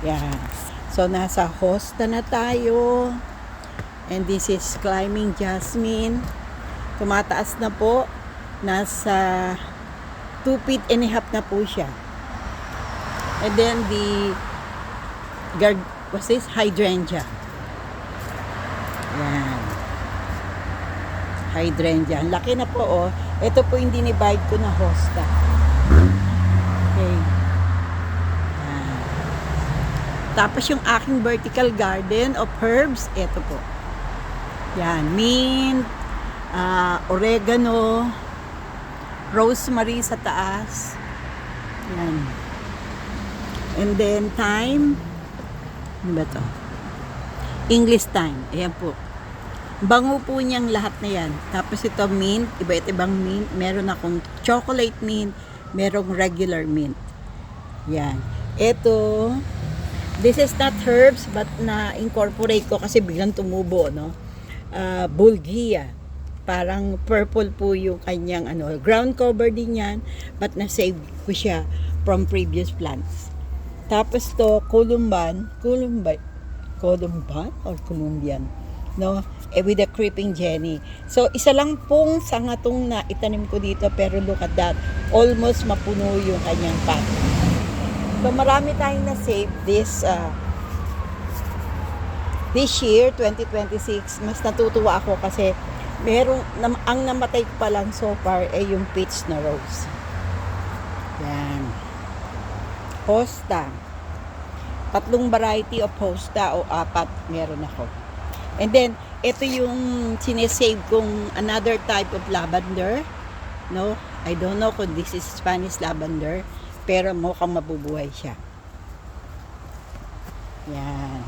Yan. So, nasa hosta na tayo. And this is climbing jasmine. Tumataas na po. Nasa 2 feet and a half na po siya. And then the what's this? Hydrangea. Yan. Hydrangea. Ang laki na po, oh. Ito po yung dinivide ko na hosta. Okay. Yan. Tapos yung aking vertical garden of herbs, ito po. Yan. Mint, oregano, rosemary sa taas. Yan. And then thyme. Ano ba to? English thyme. Ayan po. Bango po niyang lahat na yan. Tapos ito mint, iba't ibang mint. Meron akong chocolate mint, merong regular mint. Yan. Ito, this is not herbs, but na-incorporate ko kasi biglang tumubo, no? Bulgia. Parang purple po yung kanyang ground cover din yan, but na-save ko siya from previous plants. Tapos to, Columban or Columbian, no? With a creeping Jenny. So, isa lang pong sangatong na itanim ko dito, pero look at that. Almost mapuno yung kanyang pot. So, marami tayong na-save this year, 2026. Mas natutuwa ako kasi ang namatay ko pa lang so far ay yung peach na rose. Yan. Hosta. 3 variety of hosta o 4 meron ako. And then, ito yung sinesave kong another type of lavender. No? I don't know kung this is Spanish lavender, pero mukhang mabubuhay siya. Yan.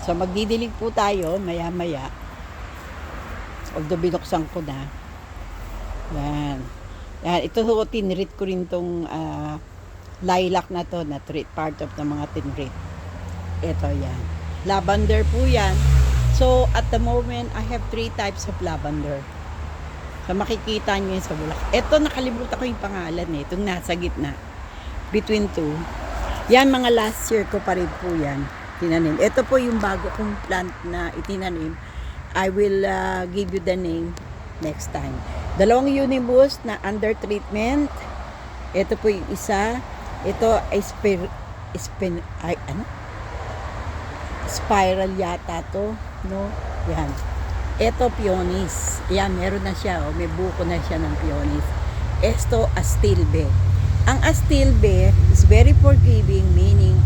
So, magdidilig po tayo maya-maya. Although binuksan ko na. Yan. Yan. Ito tinrit ko rin tong lilac na to, na part of the mga tinrit. Ito yan. Lavender po yan. So, at the moment, I have 3 types of lavender. So, makikita nyo yun sa bulak. Ito, nakalimutan ko yung pangalan eh. Itong nasa gitna. Between 2. Yan, mga last year ko pa rin po yan. Tinanim. Ito po yung bago kong plant na itinanim. I will give you the name next time. 2 Unibus na under treatment. Ito po yung isa. Ito ay spiral yata to, no? Yan. Ito peonies. Yan, meron na siya, oh. May buko na siya ng peonies. Ito astilbe. Ang astilbe is very forgiving, meaning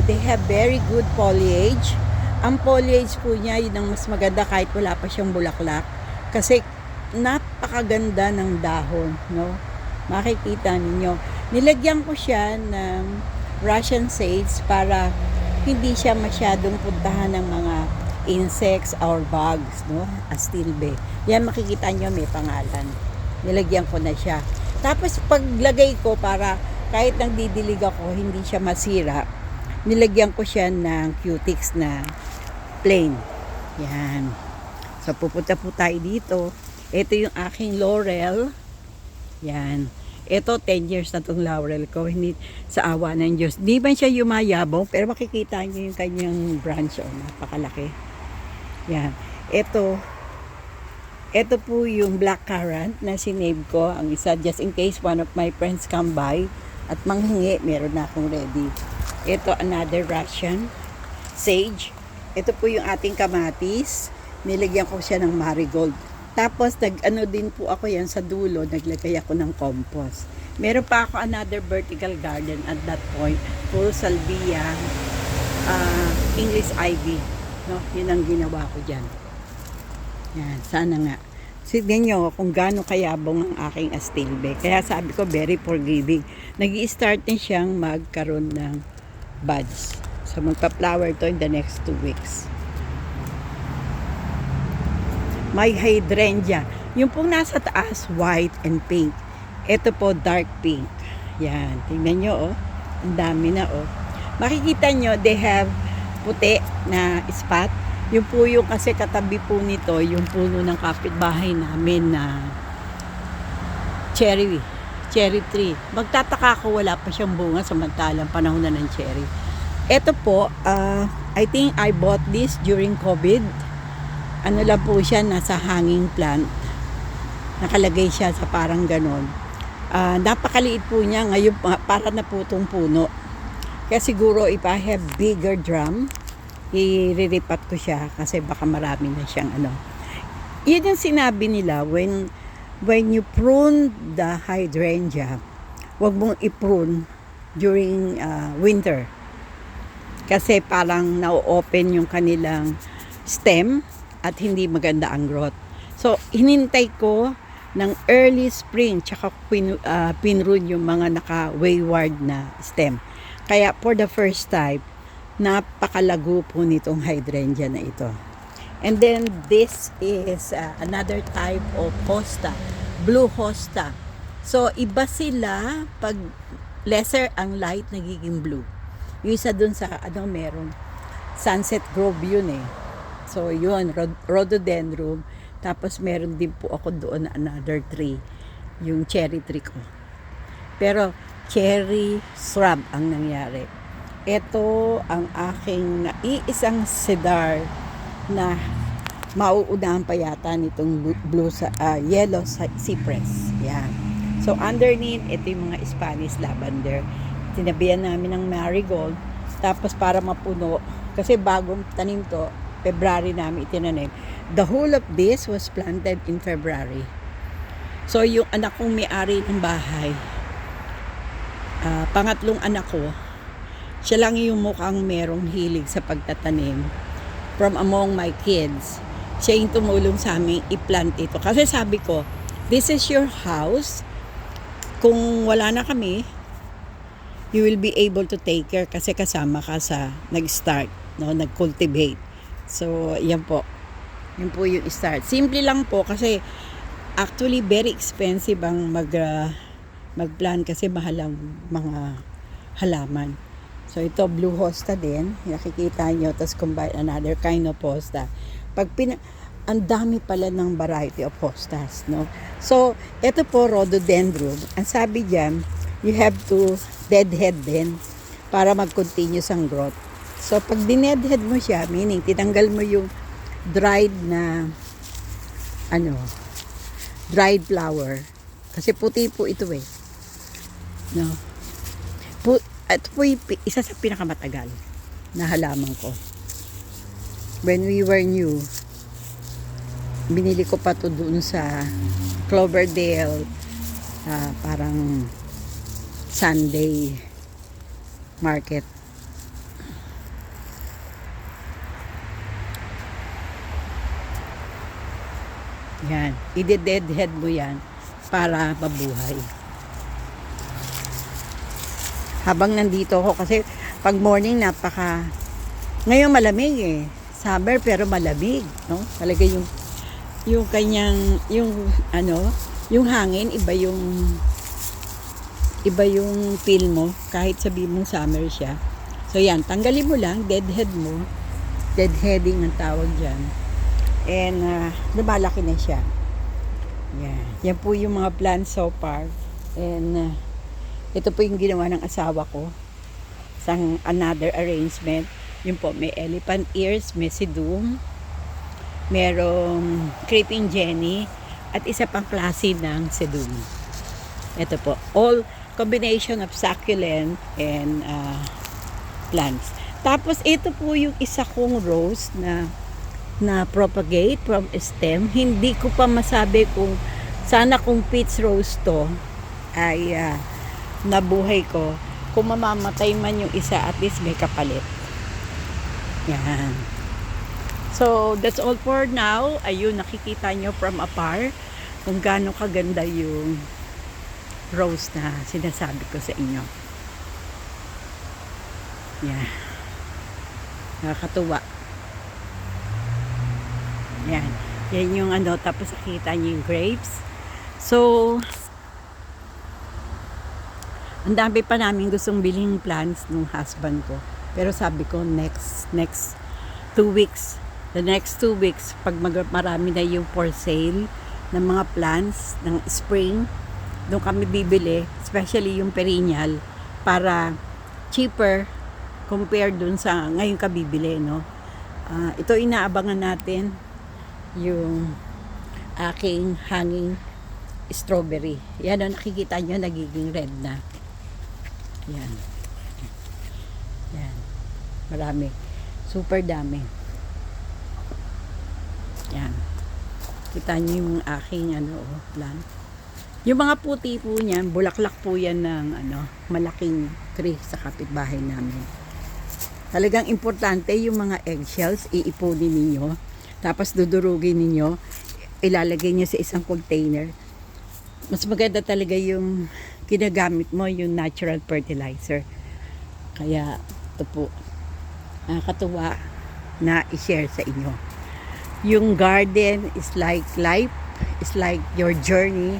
they have very good foliage. Ang foliage po niya, yun ang mas maganda kahit wala pa siyang bulaklak. Kasi napakaganda ng dahon, no? Makikita ninyo. Nilagyan ko siya ng Russian sage para hindi siya masyadong puntahan ng mga insects or bugs, no? Astilbe. Yan, makikita nyo may pangalan. Nilagyan ko na siya. Tapos paglagay ko para kahit nang didilig ako, hindi siya masira, nilagyan ko siya ng cutics na plain. Yan. So, pupunta po tayo dito. Ito yung aking laurel. Yan. Ito, 10 years na itong laurel ko. Hindi, sa awa ng Diyos. Di ba siya yumayabong? Pero makikita niyo yung kanyang branch. Oh, napakalaki. Yan. Ito po yung blackcurrant na sinave ko. Ang isa, just in case one of my friends come by at manghingi, meron na akong ready. Ito, another Russian sage. Ito po yung ating kamatis. Nilagyan ko siya ng marigold. Tapos, din po ako yan sa dulo, naglagay ako ng compost. Meron pa ako another vertical garden at that point, full salvia, English ivy. No? Yun ang ginawa ko dyan. Yan, sana nga. Tignan nyo kung gaano kayabong ang aking astilbe. Kaya sabi ko, very forgiving. Nag-i-start din siyang magkaroon ng buds. So, magpa-flower to in the next 2 weeks. May hydrangea. Yung pong nasa taas, white and pink. Ito po, dark pink. Yan. Tingnan nyo, oh. Ang dami na, oh. Makikita nyo, they have puti na spot. Yung po yung kasi katabi po nito, yung puno ng kapitbahay namin na cherry cherry tree. Magtataka ako wala pa siyang bunga samantalang panahon na ng cherry. Ito po, I think I bought this during COVID. Ano lang po siya, nasa hanging plant. Nakalagay siya sa parang ganon. Napakaliit po niya, ngayon para na putong puno. Kaya siguro if I have bigger drum, iriripat ko siya kasi baka marami na siyang ano. Yun yung sinabi nila, when you prune the hydrangea, wag mong i-prune during winter. Kasi parang na-open yung kanilang stem at hindi maganda ang growth. So, hinintay ko ng early spring tsaka pinrune yung mga naka-wayward na stem. Kaya for the first time, napakalago po nitong hydrangea na ito. And then this is another type of hosta, blue hosta. So iba sila pag lesser ang light nagiging blue. Yung isa dun sa meron Sunset Grove yun eh. So yun, rhododendron. Tapos meron din po ako doon another tree, yung cherry tree ko. Pero cherry shrub ang nangyari. Ito ang aking iisang cedar na mauunahan pa yata nitong yellow cypress. Yan. So underneath, ito yung mga Spanish lavender. Tinabihan namin ng marigold. Tapos para mapuno, kasi bagong tanim to, February namin itinanim. The whole of this was planted in February. So yung anak kong may-ari ng bahay, pangatlong anak ko, siya lang yung mukhang merong hilig sa pagtatanim. From among my kids, siya yung tumulong sa amin i-plant ito. Kasi sabi ko, this is your house. Kung wala na kami, you will be able to take care kasi kasama ka sa nag-start, no, nag-cultivate. So, yan po. Yan po yung start. Simple lang po kasi actually very expensive ang mag-plant kasi mahal ang mga halaman. So, ito, blue hosta din. Nakikita nyo. Tapos, combine another kind of hosta. Ang dami pala ng variety of hostas, no? So, ito po, rhododendron. Ang sabi dyan, you have to deadhead din para mag-continuous ang growth. So, pag dinedhead mo siya, meaning, tinanggal mo yung dried na, dried flower. Kasi puti po ito eh. No? Ito po yung isa sa pinakamatagal na halaman ko. When we were new, binili ko pa to doon sa Cloverdale, parang Sunday market. Yan. I-deadhead mo yan para mabuhay. Habang nandito ako kasi pag morning ngayon malamig eh. Summer pero malamig, no? Talaga yung kanyang yung hangin iba yung feel mo kahit sabihin mong summer siya. So yan, tanggalin mo lang, deadhead mo. Deadheading ang tawag diyan. And lumalaki na siya. Yan. Yan po yung mga plants so far. And ito po yung ginawa ng asawa ko. Isang another arrangement. Yun po, may elephant ears, may sedum, merong creeping jenny, at isa pang klase ng sedum. Ito po, all combination of succulent and plants. Tapos ito po yung isa kong rose na propagate from stem. Hindi ko pa masabi kung sana kung peach rose to ay nabuhay ko. Kung mamamatay man yung isa, at least may kapalit. Yan. So, that's all for now. Ayun, nakikita nyo from afar kung gaano kaganda yung rose na sinasabi ko sa inyo. Yan. Nakakatuwa. Yan. Yan yung tapos nakita nyo yung grapes. So, ang dami pa namin gustong biling plants ng husband ko. Pero sabi ko, next 2 weeks. The next 2 weeks, pag marami na yung for sale ng mga plants ng spring, doon kami bibili, especially yung perennial, para cheaper compared dun sa ngayon ka bibili, no? Ito inaabangan natin yung aking hanging strawberry. Yan, no, nakikita nyo, nagiging red na. Yan. Yan. Marami. Super dami. Yan. Kita nyo yung aking plant. Yung mga puti po niyan, bulaklak po yan ng malaking tree sa kapitbahay namin. Talagang importante yung mga eggshells, iipunin ninyo, tapos dudurugin ninyo, ilalagay niyo sa isang container. Mas maganda talaga yung ginagamit mo, yung natural fertilizer. Kaya ito po, nakakatuwa na i-share sa inyo. Yung garden is like life, is like your journey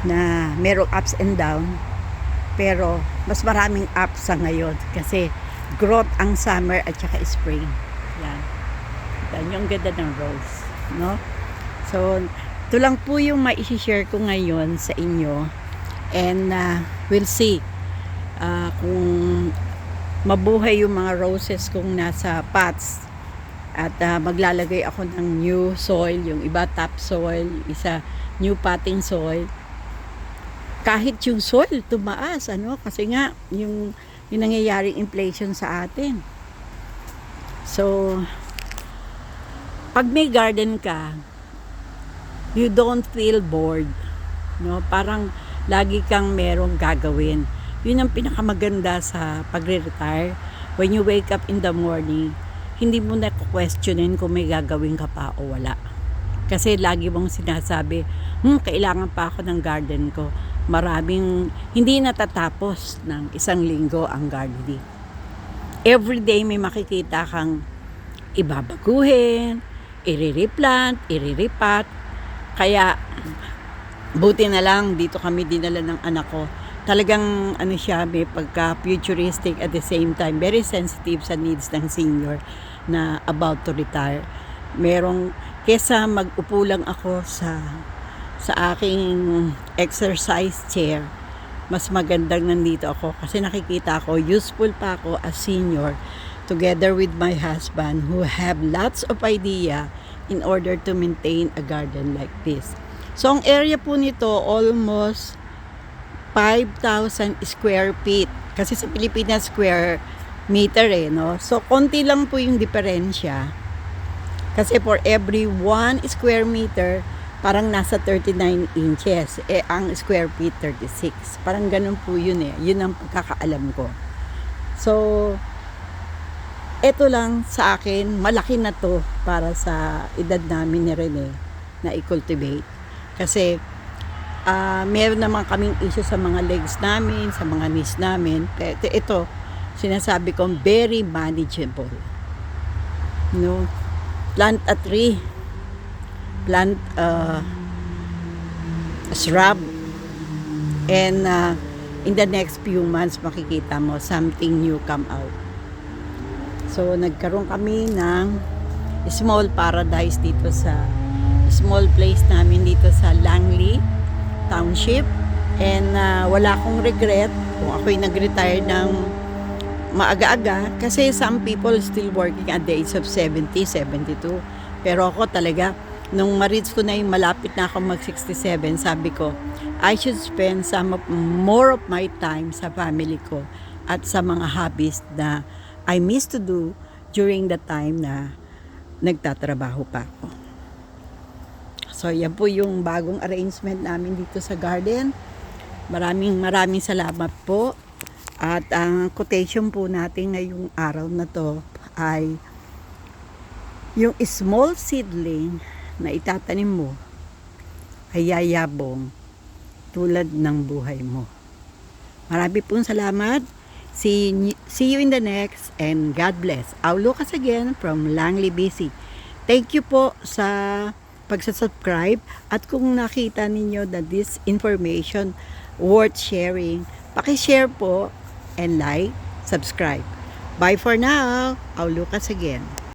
na merong ups and down, pero mas maraming ups sa ngayon kasi growth ang summer at saka spring. Yan. Yan yung ganda ng rose, no? So, ito lang po yung mai-share ko ngayon sa inyo, and we'll see kung mabuhay yung mga roses kung nasa pots, at maglalagay ako ng new soil, yung iba top soil, isa new potting soil. Kahit yung soil tumaas, kasi nga yung nangyayaring inflation sa atin. So, pag may garden ka, you don't feel bored, no? Parang lagi kang merong gagawin. Yun ang pinakamaganda sa pagre-retire. When you wake up in the morning, hindi mo na questionin kung may gagawin ka pa o wala. Kasi lagi mong sinasabi, kailangan pa ako ng garden ko. Maraming, hindi natatapos ng isang linggo ang gardening. Every day may makikita kang ibabaguhin, i-replant, i-repat. Kaya, buti na lang, dito kami dinala ng anak ko. Talagang, siya, may pagka-futuristic at the same time, very sensitive sa needs ng senior na about to retire. Kesa mag-upo lang ako sa aking exercise chair, mas magandang nandito ako kasi nakikita ko, useful pa ako as senior together with my husband who have lots of idea in order to maintain a garden like this. So, ang area po nito almost 5,000 square feet. Kasi sa Pilipinas, square meter no? So, konti lang po yung diferensya. Kasi for every 1 square meter, parang nasa 39 inches. Ang square feet, 36. Parang ganun po yun Yun ang pagkakaalam ko. So, eto lang sa akin, malaki na to para sa edad namin ni Rene na i-cultivate. Kasi, meron naman kaming issue sa mga legs namin, sa mga knees namin. Ito, sinasabi kong very manageable. No? Plant a tree, plant a shrub, and in the next few months makikita mo something new come out. So nagkaroon kami ng small paradise dito sa small place namin dito sa Langley Township, and wala akong regret kung ako'y nag-retire ng maaga-aga kasi some people still working at the age of 70, 72. Pero ako talaga, nung ma-reach ko na yung malapit na ako mag-67, sabi ko, I should spend more of my time sa family ko at sa mga hobbies na I miss to do during the time na nagtatrabaho pa ako. So, yan po yung bagong arrangement namin dito sa garden. Maraming salamat po. At ang quotation po natin ngayong araw na to ay yung small seedling na itatanim mo ay yayabong tulad ng buhay mo. Marami pong salamat. See you in the next, and God bless. I'll look us again from Langley, BC. Thank you po sa pagsasubscribe, at kung nakita ninyo that this information worth sharing, paki-share po and like, subscribe. Bye for now. I'll look us again.